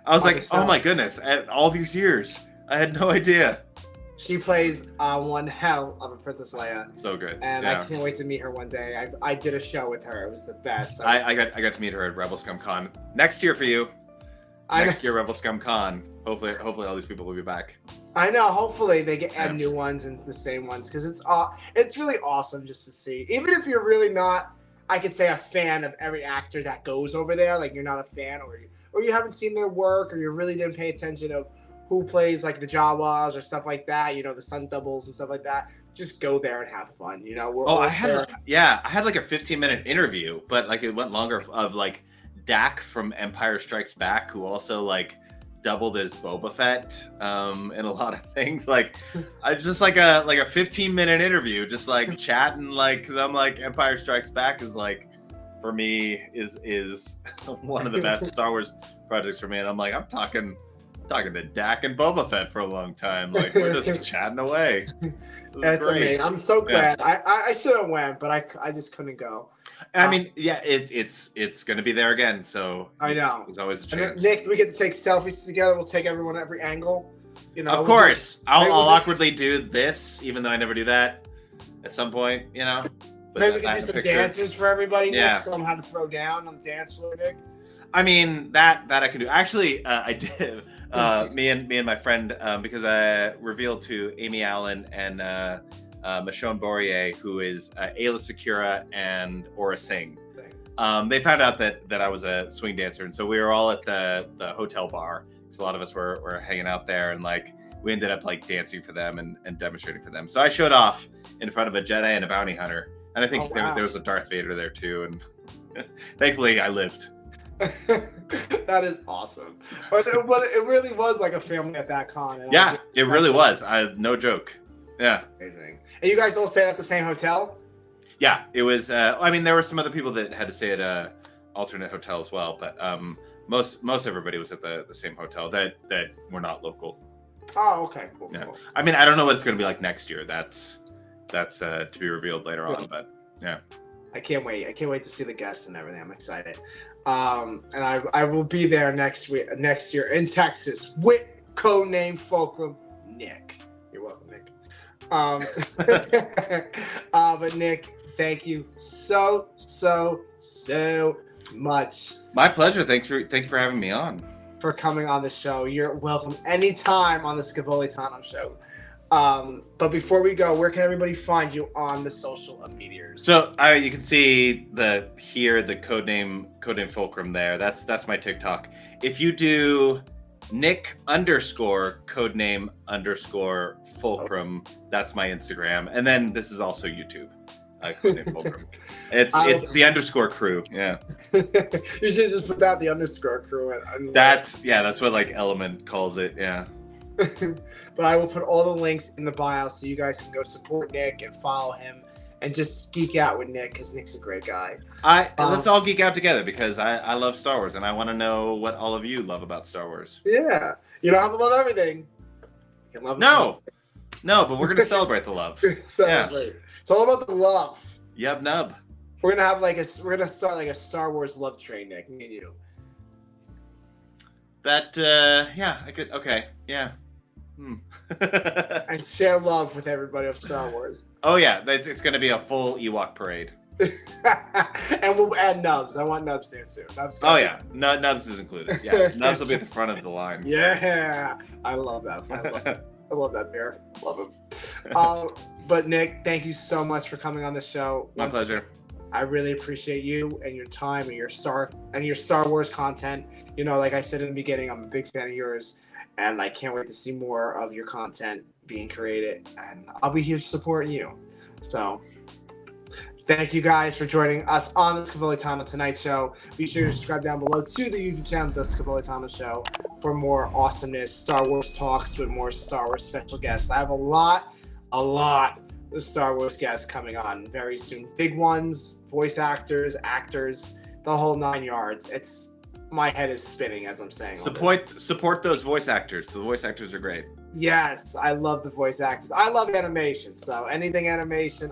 was like, oh my goodness! All these years, I had no idea. She plays one hell of a Princess Leia. So good. And I can't wait to meet her one day. I did a show with her. It was the best. I got to meet her at Rebel Scum Con next year for you. Next year, Rebel Scum Con. Hopefully all these people will be back. I know. Hopefully they add new ones and the same ones, because it's really awesome just to see. Even if you're really not, I could say, a fan of every actor that goes over there. Like you're not a fan, or you haven't seen their work, or you really didn't pay attention of who plays like the Jawas or stuff like that, you know, the stunt doubles and stuff like that. Just go there and have fun, you know. I had like a 15-minute interview, but like it went longer, of like Dak from Empire Strikes Back, who also like doubled as Boba Fett in a lot of things. Like I just like a 15-minute interview, just like chatting, like, because I'm like, Empire Strikes Back is like, for me, is one of the best Star Wars projects for me, and I'm like, I'm talking to Dak and Boba Fett for a long time. Like we're just chatting away. That's great. Amazing. I'm so glad. Yeah. I should have went, but I just couldn't go. I mean, yeah, it's gonna be there again. So I know there's always a chance. Nick, we get to take selfies together. We'll take everyone at every angle. You know, of course, I'll awkwardly do this, even though I never do that at some point. You know, but maybe we can do some dances for everybody. Yeah, Nick, show them how to throw down on the dance floor, Nick. I mean, that I can do. Actually, I did. Me and my friend, because I revealed to Amy Allen and Michonne Bourrier, who is Ayla Secura and Aura Singh. They found out that I was a swing dancer, and so we were all at the hotel bar. So a lot of us were hanging out there, and like we ended up like dancing for them and demonstrating for them. So I showed off in front of a Jedi and a bounty hunter, and I think there was a Darth Vader there too, and thankfully I lived. That is awesome, but it really was like a family at that con. Yeah, it really was. No joke. Yeah, amazing. And you guys all stayed at the same hotel? Yeah, it was. I mean, there were some other people that had to stay at a alternate hotel as well, but most everybody was at the same hotel that were not local. Oh, okay, cool. Yeah. Cool. I mean, I don't know what it's going to be like next year. That's to be revealed later on, but yeah. I can't wait. I can't wait to see the guests and everything. I'm excited. And I will be there next year in Texas with codename Fulcrum Nick. You're welcome, Nick. But Nick, thank you so much. My pleasure. Thank you for having me on. For coming on the show. You're welcome anytime on the Scevoli Tano show. But before we go, where can everybody find you on the social media? So you can see the codename Fulcrum there. That's my TikTok. If you do Nick _codename _Fulcrum, that's my Instagram. And then this is also YouTube. Codename Fulcrum. It's the underscore crew. Yeah. You should just put that the underscore crew. That's what like Element calls it. Yeah. But I will put all the links in the bio so you guys can go support Nick and follow him and just geek out with Nick because Nick's a great guy. Let's all geek out together because I love Star Wars and I want to know what all of you love about Star Wars. Yeah, you don't have to love everything. You can love no, but we're gonna celebrate the love. Celebrate. Yeah. It's all about the love. Yub nub. We're gonna start like a Star Wars love train, Nick, me and you. That I could. Okay, yeah. And share love with everybody of Star Wars. Oh yeah, it's gonna be a full Ewok parade. And we'll add Nubs. I want Nubs there too. Oh yeah, Nubs is included. Yeah, Nubs will be at the front of the line. Yeah, I love that. I love that bear. Love him. But Nick, thank you so much for coming on the show. My pleasure. I really appreciate you and your time and your Star Wars content. You know, like I said in the beginning, I'm a big fan of yours, and I can't wait to see more of your content being created. And I'll be here supporting you. So, thank you guys for joining us on the Scevoli Tano Tonight Show. Be sure to subscribe down below to the YouTube channel, The Scevoli Tano Show, for more awesomeness, Star Wars talks with more Star Wars special guests. I have a lot of Star Wars guests coming on very soon. Big ones, voice actors, the whole 9 yards. My head is spinning as I'm saying. Support those voice actors. The voice actors are great. Yes, I love the voice actors. I love animation, so anything animation,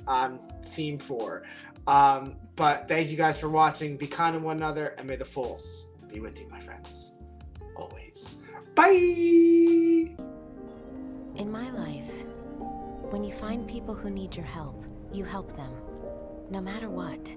I'm team for. But thank you guys for watching. Be kind to one another, and may the Force be with you, my friends. Always. Bye! In my life, when you find people who need your help, you help them, no matter what.